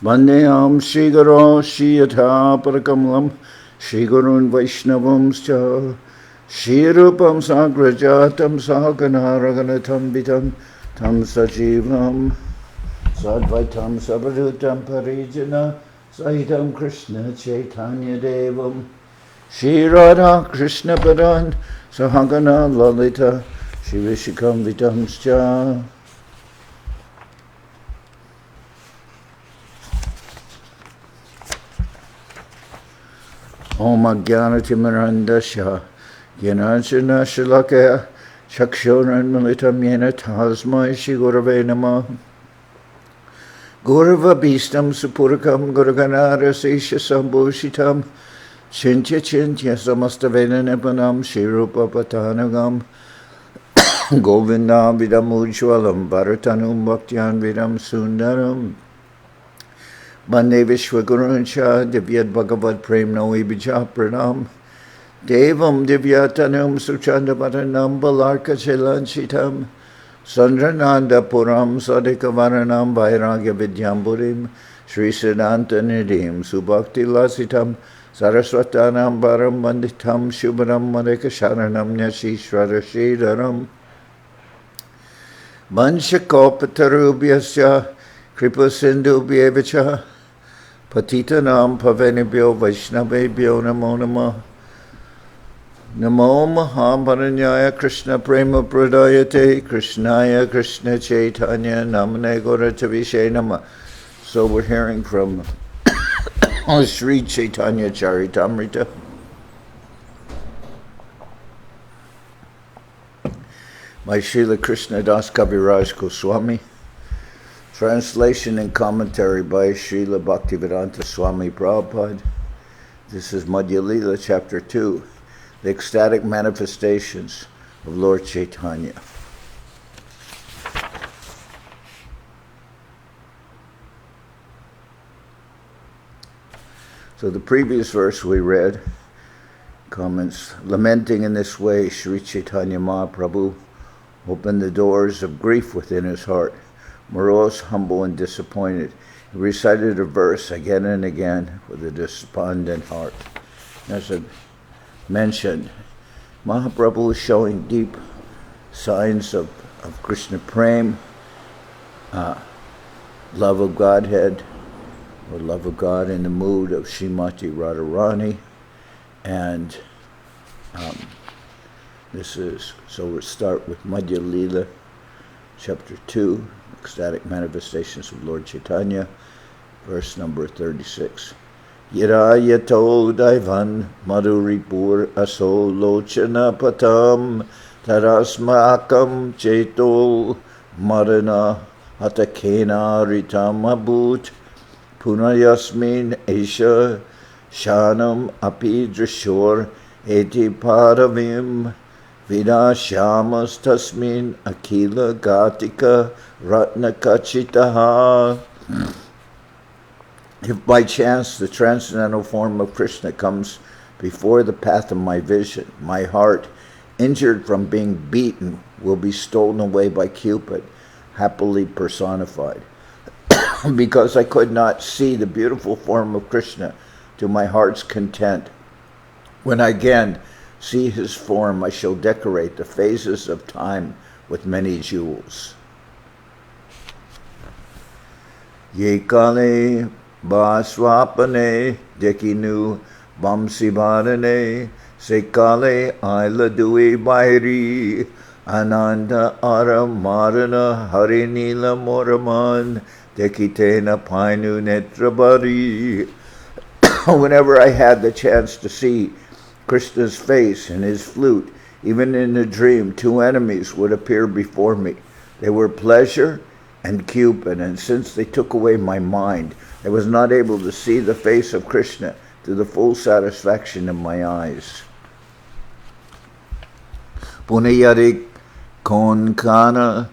Vandeyam Shri Guru Shiyatha Parakamalam Shri Gurun Vaishnavamscha Shri Rupam Sagrajatam Sahagana Raganatam Vitam Tam Sajivam Sadvaitam Sabhadutam Parijana Sahitam Krishna Chaitanya Devam Shri Radha Krishna Padan Sahagana Lalita Shri Vishikam Vitamscha. Om Ajnanatimirandasya Jnananjana Shalakaya Chakshuranmilitam Yena Tasmai Shri Gurave Namah Gurava Bhistam Supurakam Guruganara Sesha Sambhushitam Chintya Chintya Samastavena Nipanam Shri Rupa Patanagam Govindam Vidam Ujwalam Bharatanum Bhaktyan Vidam Sundaram Bande Vishwaguruncha Divyad Bhagavad Prem Noi Bija Pranam Devam Divyatanum Suchanda Bharanam Balarka Chilanchitam Sandrananda Puram Sadikavaranam Vairagya Vidyamburim Sri Siddhanta Nidhim Subhakti Lasitam Saraswatanam Baram Banditam Shubharam Madhika Sharanam Nyashishvara Sridharam Vanchakopatarubhyasya Kripa Sindhu Bhyevacha Patitanam Pavenibhyo Vaishnavebhyo Namo Namah Namo Mahaparanyaya Krishna Prema Pradayate Krishnaya Krishna Chaitanya Namane Gauratavishe Namah. So we're hearing from Sri Chaitanya Charitamrita. By Srila Krishna das Kaviraj Goswami. Translation and commentary by Srila Bhaktivedanta Swami Prabhupad. This is Madhya-lila, Chapter 2, the ecstatic manifestations of Lord Chaitanya. So the previous verse we read comments, lamenting in this way, Sri Chaitanya Mahaprabhu opened the doors of grief within his heart. Morose, humble, and disappointed. He recited a verse again and again with a despondent heart. As I mentioned, Mahaprabhu is showing deep signs of Krishna Prem, love of Godhead, or love of God in the mood of Srimati Radharani. And so we'll start with Madhya-lila, Chapter 2, ecstatic manifestations of Lord Chaitanya, verse number 36. Yara yato daivan madhuripur aso lochana patam tarasmakam cheto marana hatakena ritam abut punayasmin esha shanam api drishor eti paravim Vidasyamas tasmin akila gatika ratna kachitaha. If by chance the transcendental form of Krishna comes before the path of my vision, my heart, injured from being beaten, will be stolen away by Cupid, happily personified. Because I could not see the beautiful form of Krishna to my heart's content. When I again see his form, I shall decorate the phases of time with many jewels. Yekale baswapane dekinu bamsivarane sekale ailadui bairi ananda aramarana harinila moraman dekitena painu netrabari. Whenever I had the chance to see Krishna's face and his flute, even in a dream, two enemies would appear before me. They were pleasure and Cupid, and since they took away my mind, I was not able to see the face of Krishna to the full satisfaction of my eyes. Punayarik konkana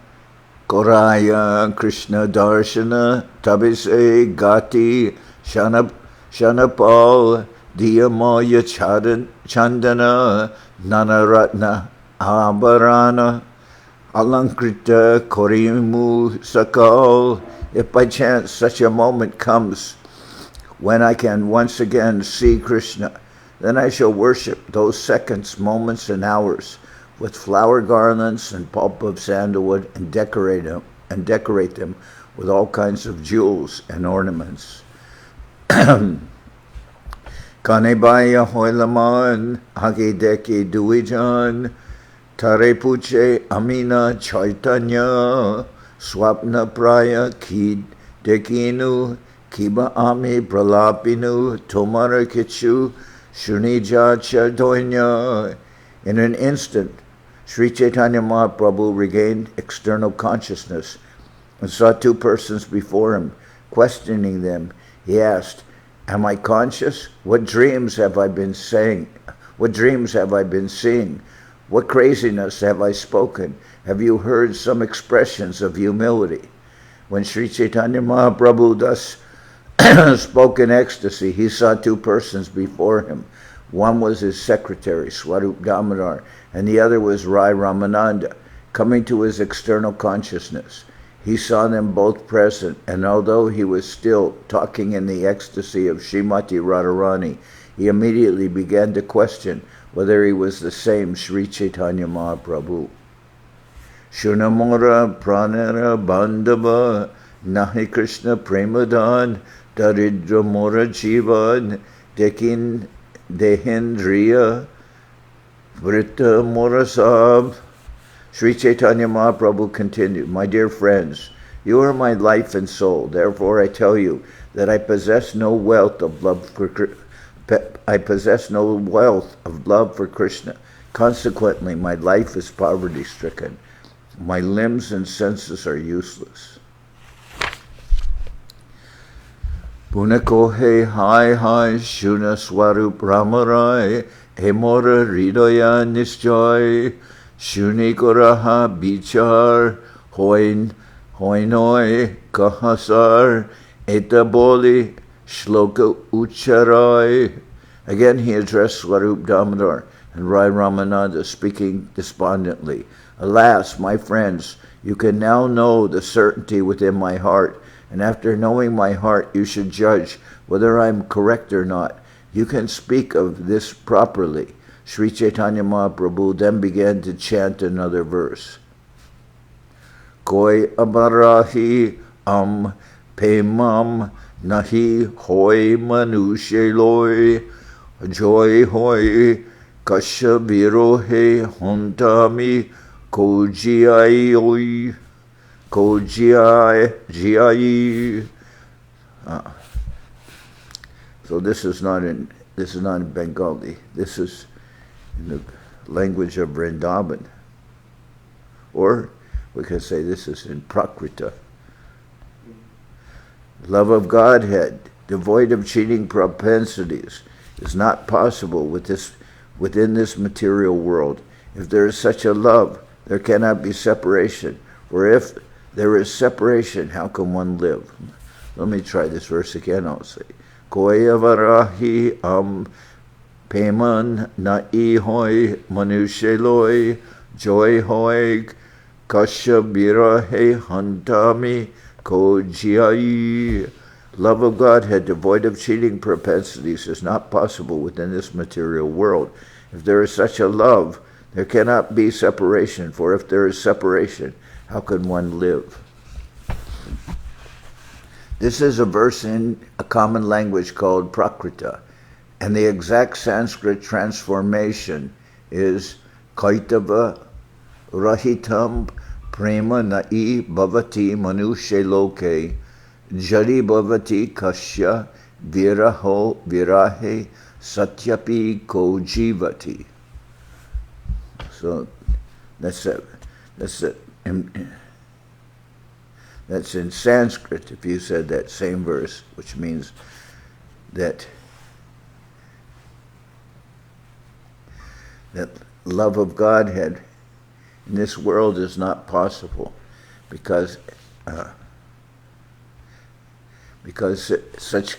koraya Krishna darshana tabise gati shanapal Diyamaya Chandana Nanaratna Abarana Alankrita Korimu Sakal If by chance such a moment comes when I can once again see Krishna, then I shall worship those seconds, moments, and hours with flower garlands and pulp of sandalwood and decorate them with all kinds of jewels and ornaments. Kanebaya hoilaman hage deke duijan tare puche amina chaitanya swapna praya kid dekinu kiba ami pralapinu tomara kichu shunija chadonya. In an instant, Sri Chaitanya Mahaprabhu regained external consciousness and saw two persons before him. Questioning them, he asked, "Am I conscious? What dreams have I been saying? What dreams have I been seeing? What craziness have I spoken? Have you heard some expressions of humility?" When Sri Chaitanya Mahaprabhu thus spoke in ecstasy, he saw two persons before him. One was his secretary, Swarup Damodar, and the other was Rai Ramananda. Coming to his external consciousness, he saw them both present, and although he was still talking in the ecstasy of Srimati Radharani, he immediately began to question whether he was the same Sri Chaitanya Mahaprabhu. Shunamora pranara bandhava nahi Krishna premadan daridra mora jivan dekin Dehendriya Vritta Morasab. Sri Chaitanya Mahaprabhu continued, "My dear friends, you are my life and soul. Therefore I tell you that I possess no wealth of love for Krishna. Consequently, my life is poverty-stricken. My limbs and senses are useless." Punakohe hai hai shuna swarup ramarai hemora ridaya nisjoy shunikoraha bichar hoinoi kahasar etaboli shloka ucharai. Again he addressed Swarup Damodar and Rai Ramananda, speaking despondently, "Alas, my friends, you can now know the certainty within my heart, and after knowing my heart, you should judge whether I am correct or not. You can speak of this properly." Sri Chaitanya Mahaprabhu then began to chant another verse. Koi abarahi pemam nahi hoi manushe loi joy hoi kasha virohe hontami kojiai oi. So this is not in Bengali. This is in the language of Vrindavan, or we can say this is in Prakrita. Love of Godhead, devoid of cheating propensities, is not possible within this material world. If there is such a love, there cannot be separation. For if there is separation, how can one live? Let me try this verse again. I'll say, Koya varahi peman na'i hoi manushe loi joy hoi kasha birahe hantami kojiai. Love of Godhead, devoid of cheating propensities, is not possible within this material world. If there is such a love, there cannot be separation. For if there is separation, how can one live? This is a verse in a common language called Prakrita, and the exact Sanskrit transformation is Kaitava Rahitam Prema Nai Bhavati Manushe Loke Jari Bhavati Kasya Viraho Virahe Satyapi Ko Jivati. So that's it. That's in Sanskrit, if you said that same verse, which means that love of Godhead in this world is not possible because such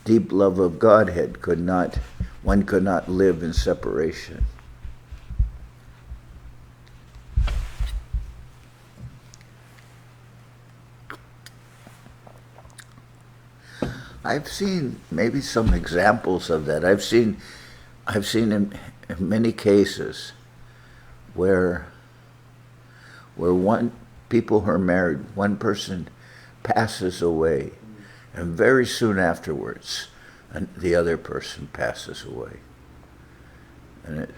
deep love of Godhead one could not live in separation. I've seen maybe some examples of that. I've seen in many cases where people who are married, one person passes away, and very soon afterwards, the other person passes away. And it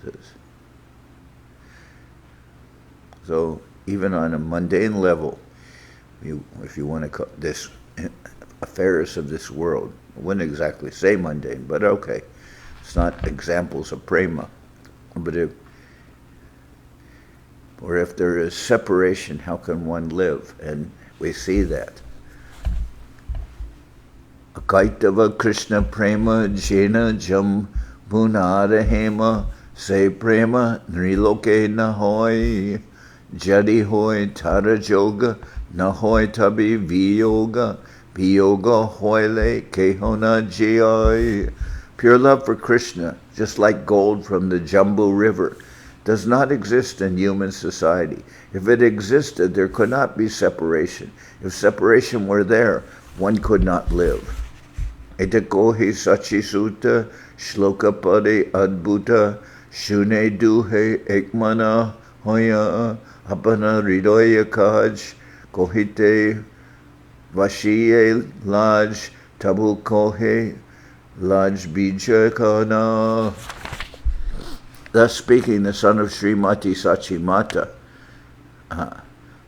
says, so even on a mundane level, if you want to call this affairs of this world, I wouldn't exactly say mundane, but okay, it's not examples of prema. But if there is separation, how can one live? And we see that. Akaitava Krishna prema jena jam bunara hema se prema nriloke nahoy jadi hoy tara joga nahoy tabi viyoga viyoga hoyle kehona jai. Pure love for Krishna, just like gold from the Jambu River, does not exist in human society. If it existed, there could not be separation. If separation were there, one could not live. Etakohi sachi sutta shloka pade adbhuta shune duhe ekmana hoya apana ridoya kaj kohite vashiye laj tabu kohe laj bija kana. Thus speaking, the son of Srimati Sachimata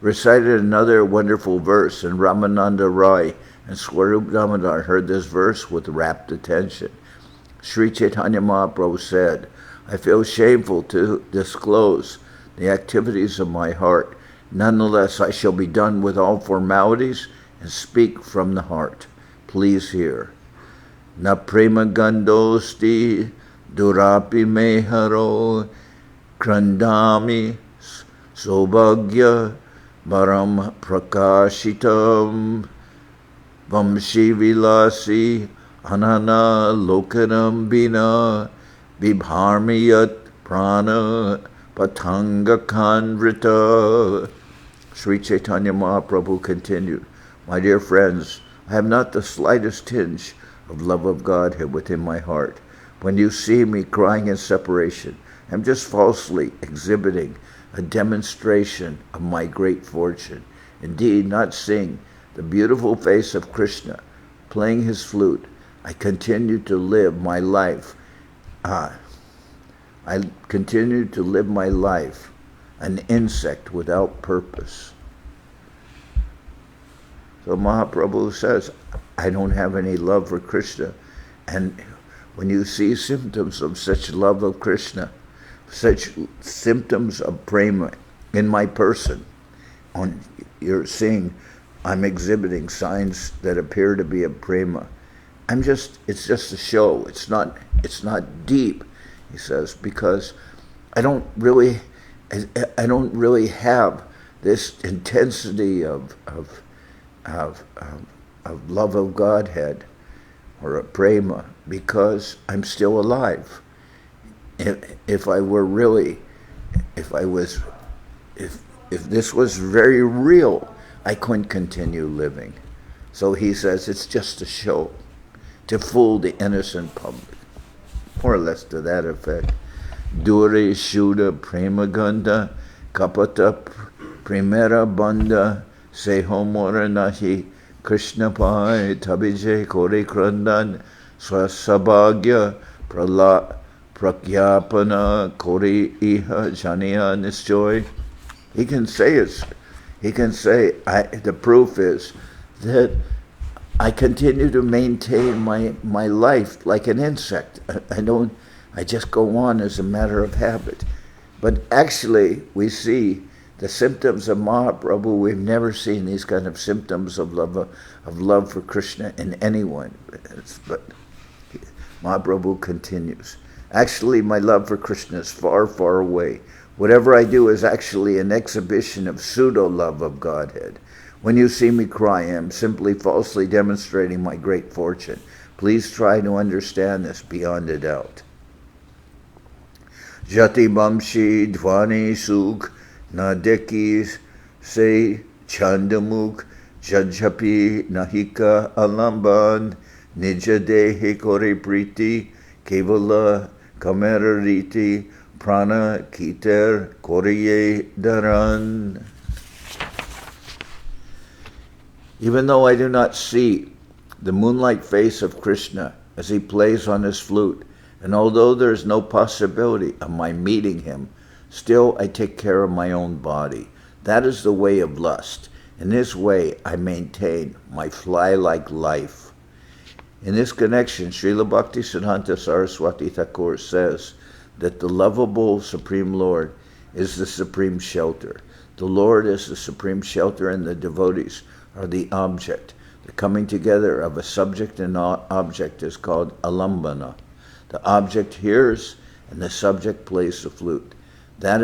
recited another wonderful verse, and Ramananda Rai and Swarup Damodar heard this verse with rapt attention. Sri Chaitanya Mahaprabhu said, I feel shameful to disclose the activities of my heart. Nonetheless, I shall be done with all formalities and speak from the heart. Please hear. Na prema gandosti durapi meharo krandami sobhagya baram prakashitam vamshi vilasi anana lokanam bina vibharmiyat prana patanga kanvrita. Sri Chaitanya Mahaprabhu continued, my dear friends, I have not the slightest tinge of love of Godhead within my heart. When you see me crying in separation, I'm just falsely exhibiting a demonstration of my great fortune. Indeed, not seeing the beautiful face of Krishna playing his flute, I continue to live my life. I continue to live my life, an insect without purpose. So Mahaprabhu says, I don't have any love for Krishna. And when you see symptoms of such love of Krishna, such symptoms of prema in my person, you're seeing I'm exhibiting signs that appear to be of prema. It's just a show. It's not deep, he says, because I don't really have this intensity of love of Godhead or a prema, because I'm still alive. If this was very real, I couldn't continue living. So he says it's just a show to fool the innocent public, more or less to that effect. Dure shuddha premaganda kapata primera banda se homora nahi Krishna pai tabije kore krandan swasabhagya prakyapana kore iha janiya nisjoy. He can say the proof is that I continue to maintain my life like an insect. I just go on as a matter of habit. But actually, we see the symptoms of Mahaprabhu. We've never seen these kind of symptoms of love for Krishna in anyone. But Mahaprabhu continues. Actually, my love for Krishna is far, far away. Whatever I do is actually an exhibition of pseudo-love of Godhead. When you see me cry, I am simply falsely demonstrating my great fortune. Please try to understand this beyond a doubt. Jati bamshi dhvani sukh na dekis se chandamukh Jajhapi nahika alamban nija dehe kore priti kevala kamerariti prana kiter koreye daran. Even though I do not see the moonlight face of Krishna as he plays on his flute, and although there is no possibility of my meeting him, still I take care of my own body. That is the way of lust. In this way I maintain my fly-like life. In this connection, Srila Bhaktivedanta Saraswati Thakur says that the lovable Supreme Lord is the supreme shelter. The Lord is the supreme shelter, and the devotees are the object. The coming together of a subject and object is called alambana. The object hears and the subject plays the flute. That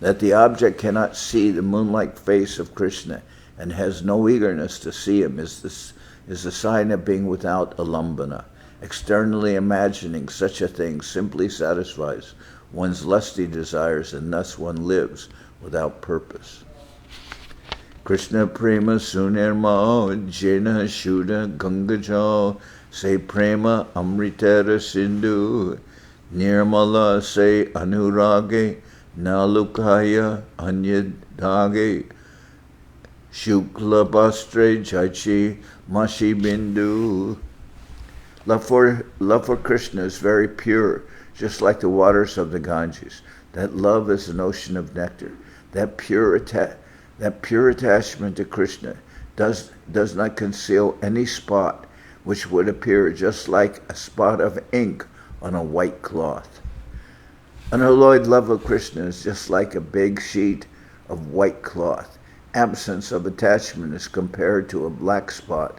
the object cannot see the moonlight face of Krishna and has no eagerness to see him is the sign of being without alambana. Externally imagining such a thing simply satisfies one's lusty desires, and thus one lives without purpose. Krishna prema sunirma jena shuddha gangajo se prema amritera sindhu nirmala se anurage nalukaya anyadage shukla bastre jachi mashi bindu. Love for Krishna is very pure, just like the waters of the Ganges. That love is an ocean of nectar. That pure attachment to Krishna does not conceal any spot which would appear just like a spot of ink on a white cloth. Unalloyed love of Krishna is just like a big sheet of white cloth. Absence of attachment is compared to a black spot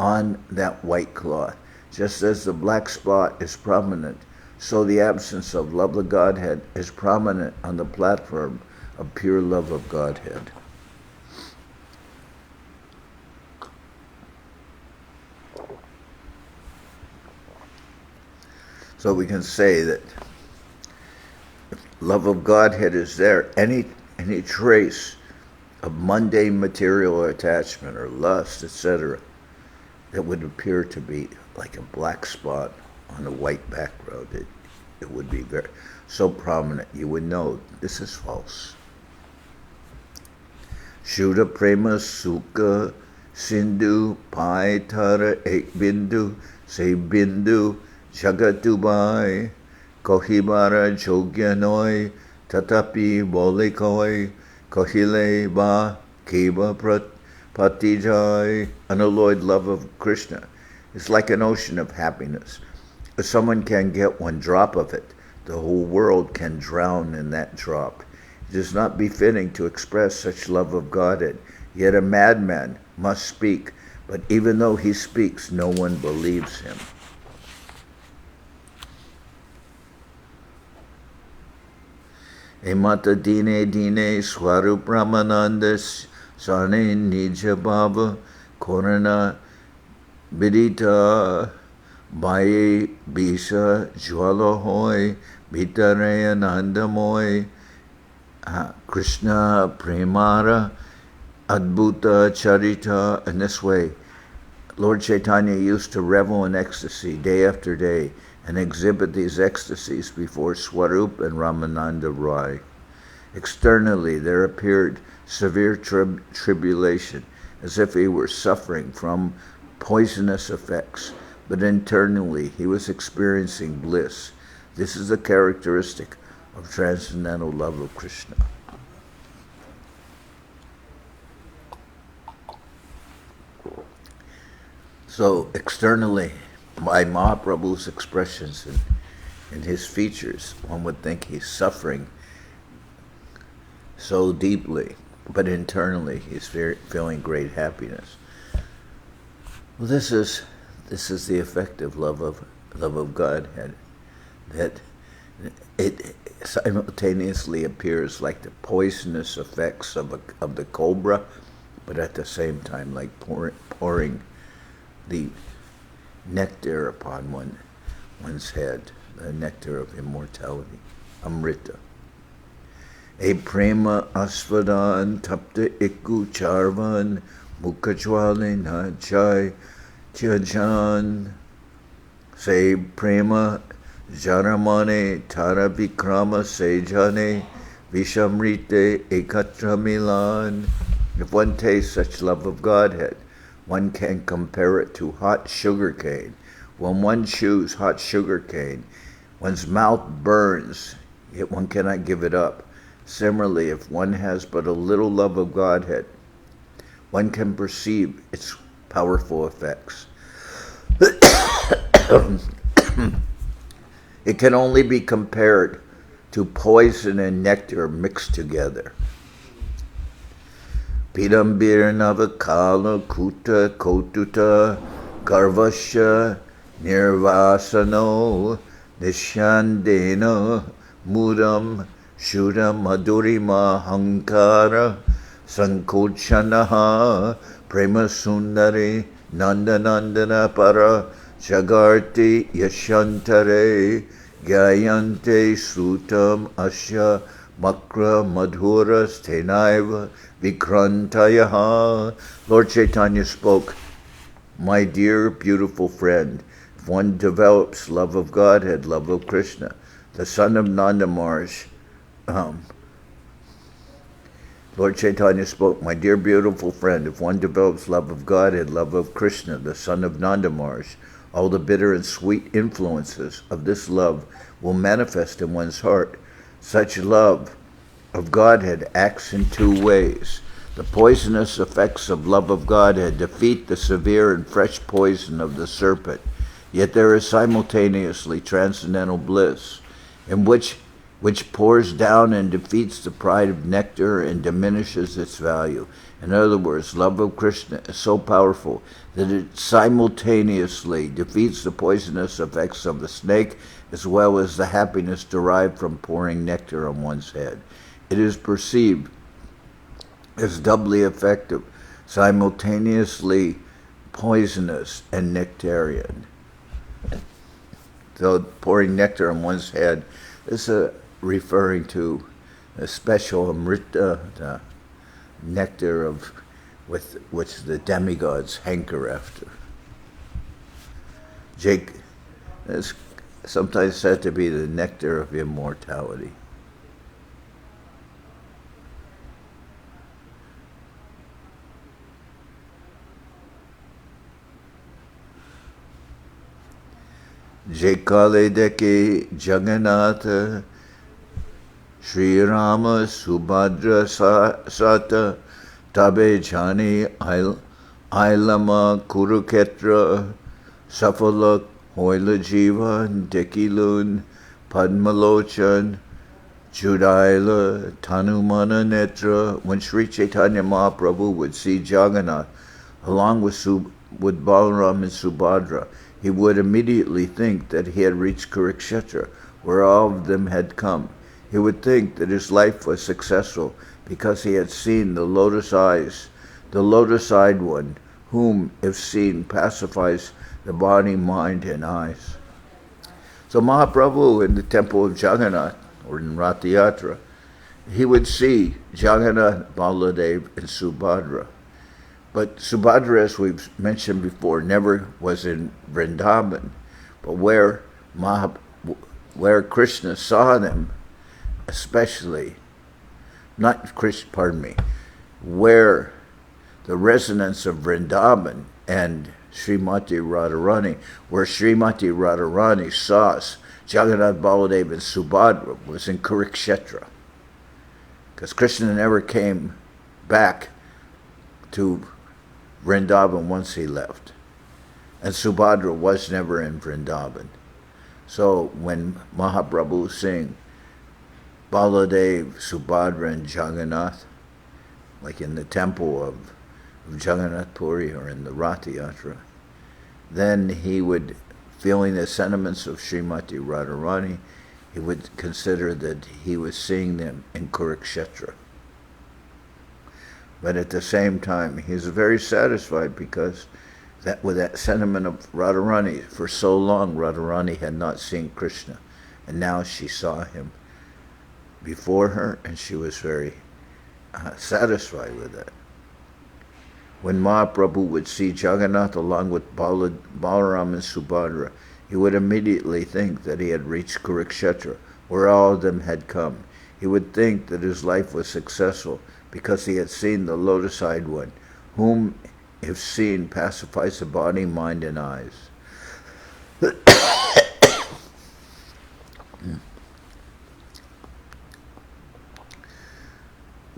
on that white cloth. Just as the black spot is prominent, so the absence of love of Godhead is prominent on the platform of pure love of Godhead. So we can say that if love of Godhead is there, any trace of mundane material attachment or lust, etc., that would appear to be like a black spot on a white background. It would be very so prominent, you would know this is false. Shuddha prema sukha sindhu pai tara ek bindu se bindu jagatubai kohibara jogyanoi tatapi bolikoi kohile ba kiba patijai. Unalloyed love of Krishna is like an ocean of happiness. If someone can get one drop of it, the whole world can drown in that drop. It is not befitting to express such love of Godhead, yet a madman must speak, but even though he speaks, no one believes him. Emata dine dine swarup ramanandas sane nija bhava korana vidita baye bisa jwala hoy vitare anandamoy Krishna premara adbhuta charita. In this way, Lord Chaitanya used to revel in ecstasy day after day and exhibit these ecstasies before Swarup and Ramananda Rai. Externally, there appeared severe tribulation, as if he were suffering from poisonous effects, but internally he was experiencing bliss. This is a characteristic of transcendental love of Krishna. So externally, by Mahaprabhu's expressions and his features, one would think he's suffering so deeply, but internally he's feeling great happiness. Well, this is the effect of love of Godhead, that it simultaneously appears like the poisonous effects of the cobra, but at the same time like pouring the nectar upon one's head, the nectar of immortality, amrita. E prema asvadan tapta iku charvan mukajwale na chai chajan. Se prema jaramane tara vikrama sejane vishamrite ekatra milan. If one tastes such love of Godhead, one can compare it to hot sugar cane. When one chews hot sugar cane, one's mouth burns, yet one cannot give it up. Similarly, if one has but a little love of Godhead, one can perceive its powerful effects. It can only be compared to poison and nectar mixed together. Pidambir navakala kuta kotuta garvasya nirvasano nishandena mudam shudam madurima hankara sankochanaha prema sundari nandanandana para jagarti yashantare gayante sutam asya makra madhuras tenaiva vikrantayaha. Lord Chaitanya spoke, "My dear, beautiful friend, if one develops love of Godhead, love of Krishna, the son of Nanda Maharaj," Lord Chaitanya spoke, "My dear, beautiful friend, if one develops love of Godhead, love of Krishna, the son of Nanda Maharaj, all the bitter and sweet influences of this love will manifest in one's heart. Such love of Godhead acts in two ways. The poisonous effects of love of Godhead defeat the severe and fresh poison of the serpent, yet there is simultaneously transcendental bliss, in which pours down and defeats the pride of nectar and diminishes its value. In other words, love of Krishna is so powerful that it simultaneously defeats the poisonous effects of the snake as well as the happiness derived from pouring nectar on one's head. It is perceived as doubly effective, simultaneously poisonous and nectarian." So pouring nectar on one's head is referring to a special amrita, the nectar of which the demigods hanker after. Jake is sometimes said to be the nectar of immortality. Jekale deke Jagannath Sri Rama Subhadra Sata Tabe Jani Ailama Kuruketra Safala Hoila Jiva Dekilun Padmalochan Judaila Tanumana Netra. When Sri Chaitanya Mahaprabhu would see Jagannath along with Balaram and Subhadra, he would immediately think that he had reached Kurukshetra, where all of them had come. He would think that his life was successful because he had seen the lotus-eyed one, whom, if seen, pacifies the body, mind, and eyes. So Mahaprabhu in the temple of Jagannath, or in Rath Yatra, he would see Jagannath, Baladev, and Subhadra. But Subhadra, as we've mentioned before, never was in Vrindavan. But where Krishna saw them, especially, where the resonance of Vrindavan and Srimati Radharani, where Srimati Radharani saw Jagannath, Baladev, and Subhadra, was in Kurukshetra. Because Krishna never came back to Vrindavan once he left. And Subhadra was never in Vrindavan. So when Mahaprabhu sang Baladev, Subhadra, and Jagannath, like in the temple of Jagannath Puri or in the Rath Yatra, then he would, feeling the sentiments of Srimati Radharani, he would consider that he was seeing them in Kurukshetra. But at the same time, he was very satisfied because with that sentiment of Radharani, for so long Radharani had not seen Krishna, and now she saw him. before her, and she was very satisfied with that. When Mahaprabhu would see Jagannath along with Balaram and Subhadra, he would immediately think that he had reached Kurukshetra, where all of them had come. He would think that his life was successful because he had seen the lotus-eyed one, whom, if seen, pacifies the body, mind, and eyes.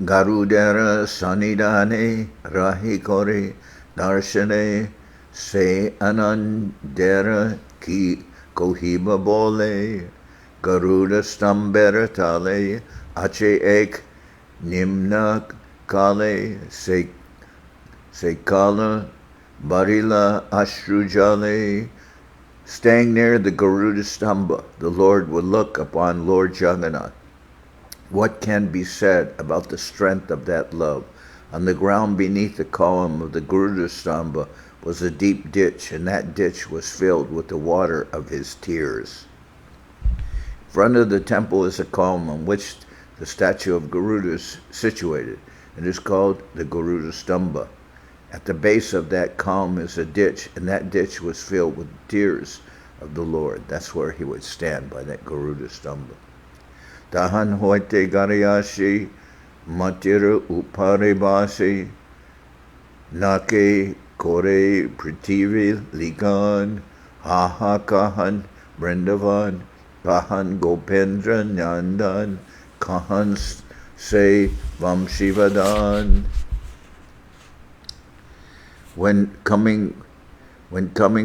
Garudera sanidane rahi kore darshane se anandera ki kohiba bole Garuda stambera tale ache ek nimna kale se kala barila ashrujale. Staying near the Garuda Stamba, the Lord would look upon Lord Jagannath. What can be said about the strength of that love? On the ground beneath the column of the Garuda Stamba was a deep ditch, and that ditch was filled with the water of his tears. In front of the temple is a column on which the statue of Garuda is situated. It is called the Garuda Stamba. At the base of that column is a ditch, and that ditch was filled with tears of the Lord. That's where he would stand, by that Garuda Stamba. Tahan hoite gariyashi matira uparibasi nake kore prithvi ligan haha kahan Vrindavan kahan Gopendra Nandan kahan se Vamshivadan. When coming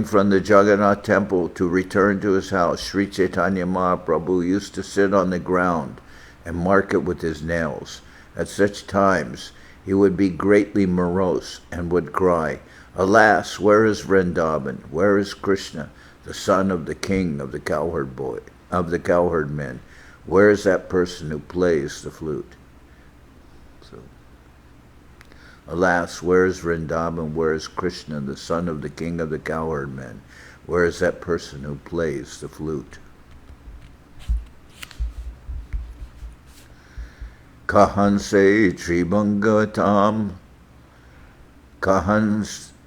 from the Jagannath temple to return to his house, Sri Chaitanya Mahaprabhu used to sit on the ground and mark it with his nails. At such times, he would be greatly morose and would cry, "Alas, where is Vrindavan? Where is Krishna, the son of the king of the cowherd men? Where is that person who plays the flute?" Alas, where is Vrindavan? Where is Krishna, the son of the king of the cowherd men? Where is that person who plays the flute? Kahan se Tribhangatam, Kahan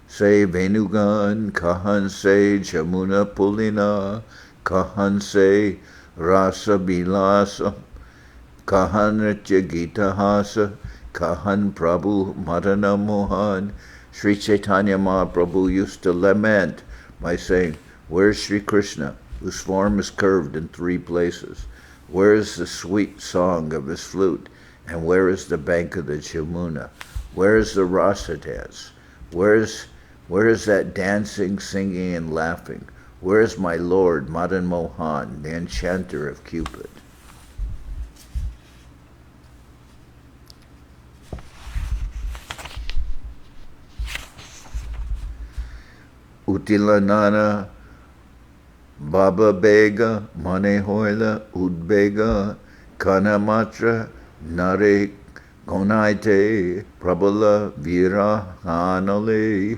se Venugan, Kahan se Jamuna Pulina, Kahan se Rasa Bilasa, Kahan Nritya Gita Hasa, Kahan Prabhu Madana Mohan. Sri Chaitanya Mahaprabhu used to lament by saying, "Where is Sri Krishna, whose form is curved in 3 places? Where is the sweet song of his flute? And where is the bank of the Jamuna? Where is the rasa dance? Where is that dancing, singing, and laughing? Where is my Lord Madan Mohan, the enchanter of Cupid?" Utila Nana Baba Bega Mane Hoila Udbega Kanamatra Nare Gonaite Prabala Vira Hanale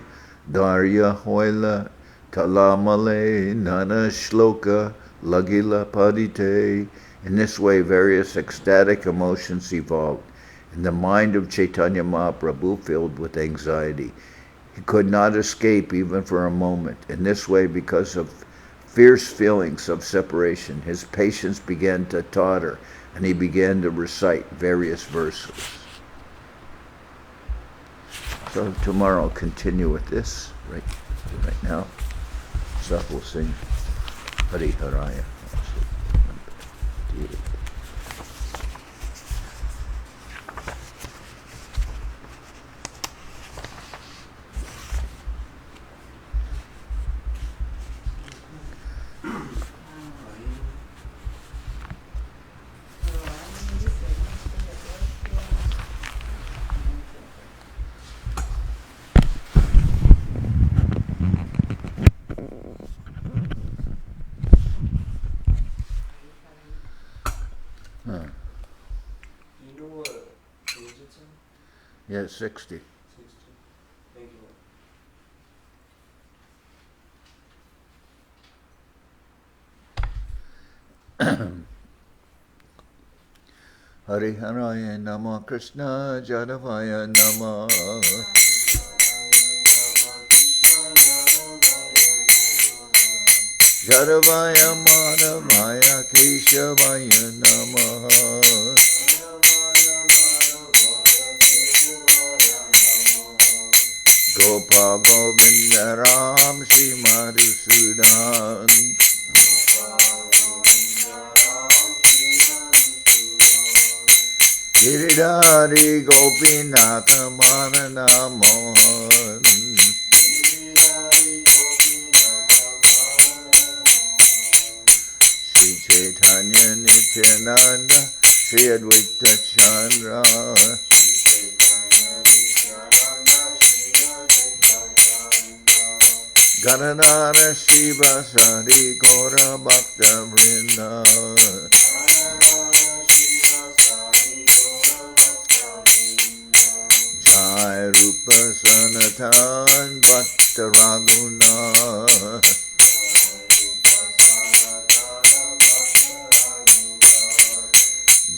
Darya Hoila Talamale Nana Shloka Lagila Padite. In this way, various ecstatic emotions evolved, and the mind of Chaitanya Mahaprabhu filled with anxiety. He could not escape even for a moment. In this way, because of fierce feelings of separation, his patience began to totter, and he began to recite various verses. So tomorrow I'll continue with this, right now. So we'll sing Hari Haraya. Yeah, 60. Thank you. Hariharaya Nama Krishna Jadavaya Nama Jadavaya Madhavaya Keshavaya Nama Gopa Govinda Ram Shri Madhusudan Giridhari Gopinatha Manana Mohan Sri Chaitanya Nityananda Sri Advaita Chandra Janardan Shiva Sari Gora Bhaktivedanta Jai Rupa Sanatan Bhatta Raguna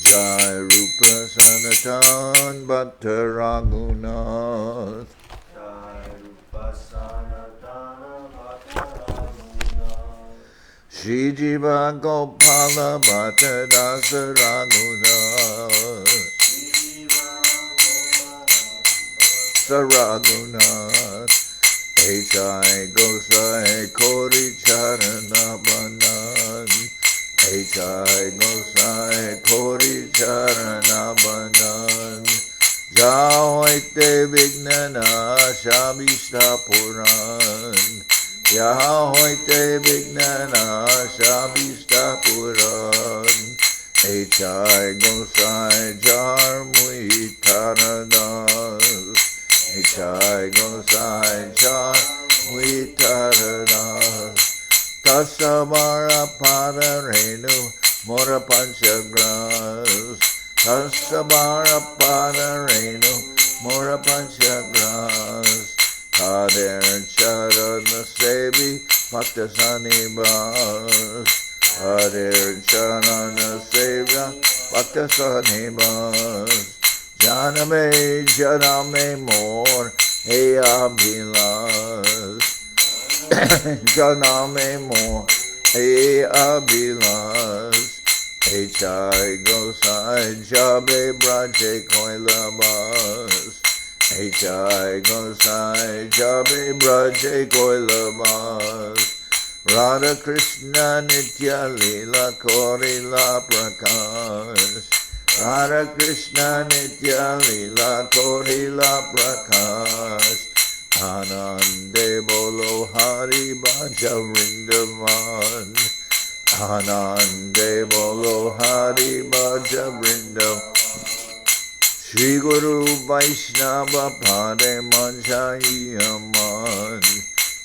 Jai Rupa Sanatan Bhatta Raguna Shri Jiva Gopala Bhatta Dasa Raguna Saraguna H.I. Gosai Kori Charana Banan H.I. Gosai Kori Charana Banan Jahoite Vignana Shabishta Puran Jahoite Vignana Shabishta Puran H.I. Gosai Jarmui Taradas H.I. Gosai Jarmui Taradas Tasavara Padarenu Mora Panchagras Tasavara Padarenu Mora Panchagras Kader Charana Sevi Bhaktasanibas Kader Charana Seva Bhaktasanibas Janame Mor Eya Bhilas Janame Mor Eya Bhilas H.I. Gosai Jabe Braje Koilabas H.I. Gosai Jabe Braje Koilabas Radha Krishna Antya-lila Korila Prakash Radha Krishna Antya-lila Korila Prakash Anande Bolo Hari Bhaja Vrindavan Anande Bolo Hari Bhaja Vrindavan Shri Guru Vaishnava Pade Manjayaman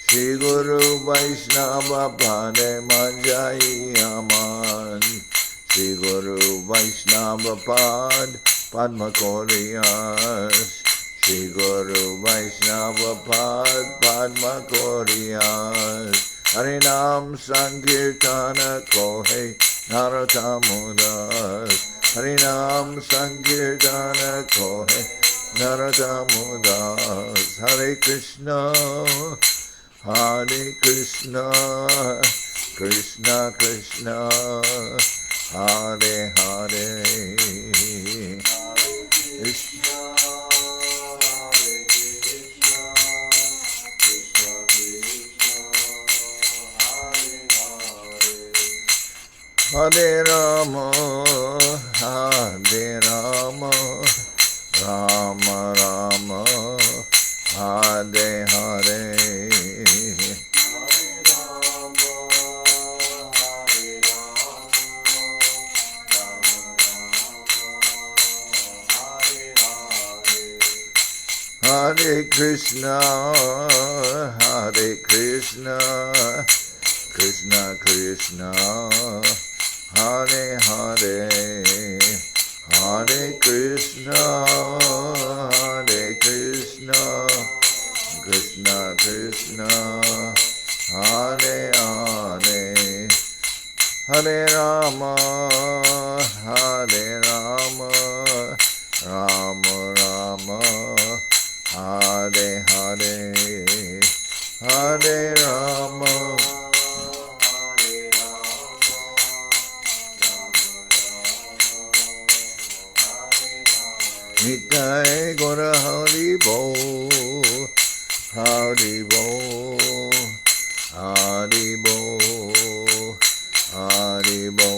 Shri Guru Vaishnava Pade Manjayaman Shri Guru Vaishnava Pad Padma Koriyas Shri Guru Vaishnava Pad Padma Koriyas Harinam Sankirtana Kohe Naratamudas Harinam Sankirtana Kohe Naratamudas Hare Krishna Hare Krishna Krishna Krishna Hare Hare Krishna Hare Rama, Hare Rama, Rama Rama, Hare Hare. Hare Krishna, Hare Krishna, Krishna Krishna, Hare Hare, Hare Krishna, Hare Krishna, Krishna Krishna, Hare Hare, Hare Rama, Hare Rama, Hare Rama, Nitai Gora Hari Bo, Hari Bo, Hari Bo, Hari Bo,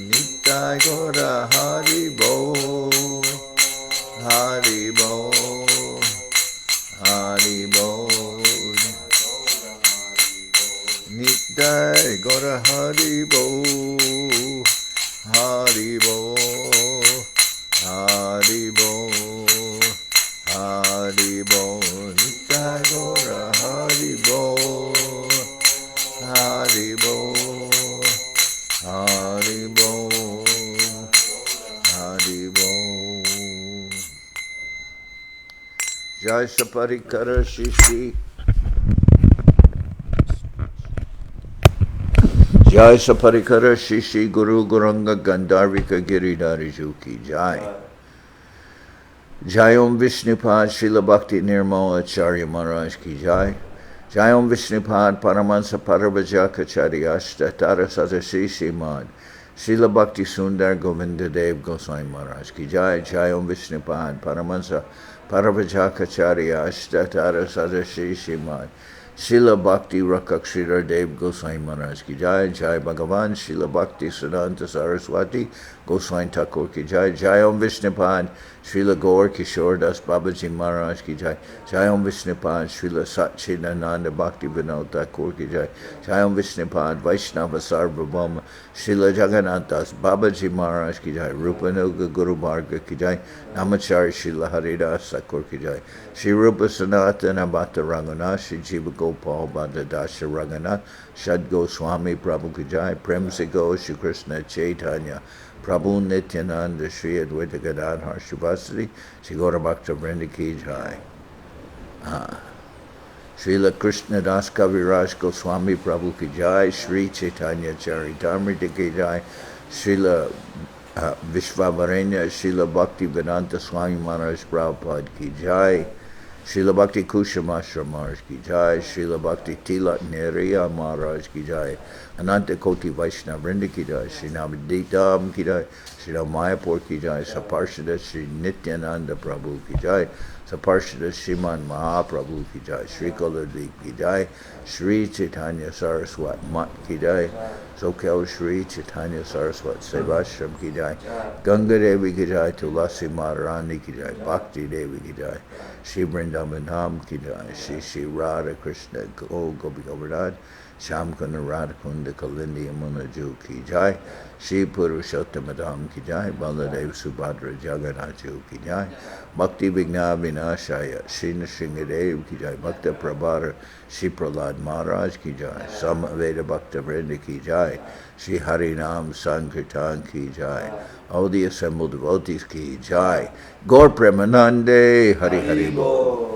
Nitai Gora Hari Bo, Hari Bo, Hari Bo, Nitai Gora Hari Bo, Hari Bo, Hari Bo, Hari Bo, Nitai Gora Hari Bo, Hari Bo, Hari Bo, Hari Bo. Jai Saparikara Shishi. Jai Saparikara Shishi Guru Guranga Gandharvika Giridhari Juki Jai. Jai Om Vishnupad Srila Bhakti Nirmala Acharya Maharaj Ki Jai. Jai Om Vishnupad Paramansa Paravajaka Charyashta Tara Sadasi Simad Srila Bhakti Sundar Govinda Dev Goswami Maharaj Ki Jai. Jai Om Vishnupad Paramansa Paravajaka Charyashta Tara Sadasi Simad Srila Bhakti Rakakshira Dev Goswami Maharaj Ki Jai. Jai Bhagavan Srila Bhakti Siddhanta Saraswati Goswami Thakur Ki Jai. Jai Om Vishnupad Srila Gaur Kishore Das Babaji Maharaj Ki Jai. Jai Om Vishnupad Srila Satchidananda Bhaktivedanta Thakur Ki Jai. Jai Om Vishnupad Vaishnava Sarvabhauma Srila Jagannath Das Babaji Maharaj Ki Jai. Rupanuga Guru Bharga Ki Jai. Namachari Srila Haridas Thakur Ki Jai. Shri Rupa Sanatana Bhatta Ranganath Shri Jiva Gopal Bhatta Dasha Ranganath Shad Goswami Prabhu Ki Jai. Prem Se Go Shri Krishna Chaitanya Prabhu Nityananda Shri Advaita Gadadhar Shivasati Shri Gaura Bhakta Vrinda Ki Jai. Srila Krishna das Kaviraj Goswami Prabhu Ki Jai. Sri Chaitanya Charitamrita Ki Jai. Srila Vishvavarenya Srila Bhaktivedanta Swami Maharaj Prabhupad Ki Jai. Srila Bhakti Kushamashra Maharaj Ki Jai. Srila Bhakti Tilat Neriya Maharaj Ki Jai. Ananta Koti Vaishnava Vrinda Ki Jai. Sri Navaditam Ki Jai. Sri Mayapur Ki Jai. Saparshada Sri Nityananda Prabhu Ki Jai. Saparshada Sriman Mahaprabhu Ki Jai. Sri Koladeep Ki Jai. Sri Chaitanya Saraswat Mat Ki Jai. Soquel Sri Chaitanya Saraswat Seva Ashram Ki Jai. Ganga Devi Ki Jai. Tulasi Maharani Ki Jai. Bhakti Devi Ki Jai. Shri Vrindavan Dham Ki Jai. Shri Shri Radha Krishna Gopi Govardhan Sham Kunda Radha Kunda Kalindi Yamuna Ju Ki Jai. Shri Purushottam Dham Ki Jai. Baladev Subhadra Jagannath Ju Ki Jai. Bhakti Vigna Vinashaya Shri Nrsingadev Ki Jai. Bhakta Prabhara Shri Prahlad Maharaj Ki Jai. Samaveda Bhakta Vrinda Ki Jai. Shri Harinam Sankirtan Ki Jai. All the assembled devotees Ki Jai. Gaur Premanande Hari Hari Bol.